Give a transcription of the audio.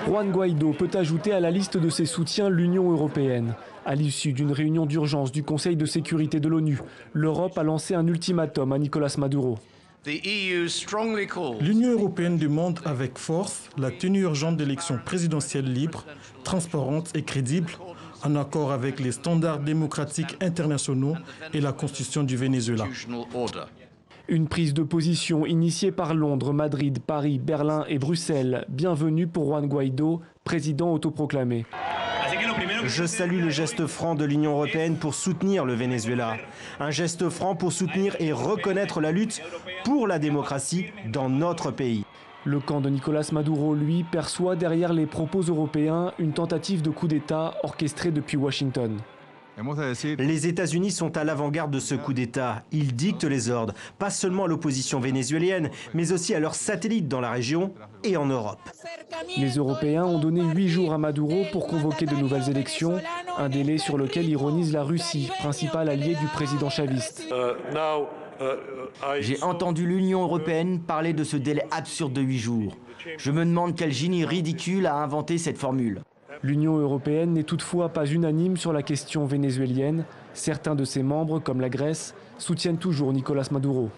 Juan Guaidó peut ajouter à la liste de ses soutiens l'Union européenne. À l'issue d'une réunion d'urgence du Conseil de sécurité de l'ONU, l'Europe a lancé un ultimatum à Nicolás Maduro. L'Union européenne demande avec force la tenue urgente d'élections présidentielles libres, transparentes et crédibles, en accord avec les standards démocratiques internationaux et la Constitution du Venezuela. Une prise de position initiée par Londres, Madrid, Paris, Berlin et Bruxelles. Bienvenue pour Juan Guaidó, président autoproclamé. Je salue le geste franc de l'Union européenne pour soutenir le Venezuela. Un geste franc pour soutenir et reconnaître la lutte pour la démocratie dans notre pays. Le camp de Nicolás Maduro, lui, perçoit derrière les propos européens une tentative de coup d'État orchestrée depuis Washington. Les États-Unis sont à l'avant-garde de ce coup d'État. Ils dictent les ordres, pas seulement à l'opposition vénézuélienne, mais aussi à leurs satellites dans la région et en Europe. Les Européens ont donné 8 jours à Maduro pour convoquer de nouvelles élections, un délai sur lequel ironise la Russie, principal allié du président chaviste. J'ai entendu l'Union européenne parler de ce délai absurde de 8 jours. Je me demande quel génie ridicule a inventé cette formule. L'Union européenne n'est toutefois pas unanime sur la question vénézuélienne. Certains de ses membres, comme la Grèce, soutiennent toujours Nicolás Maduro.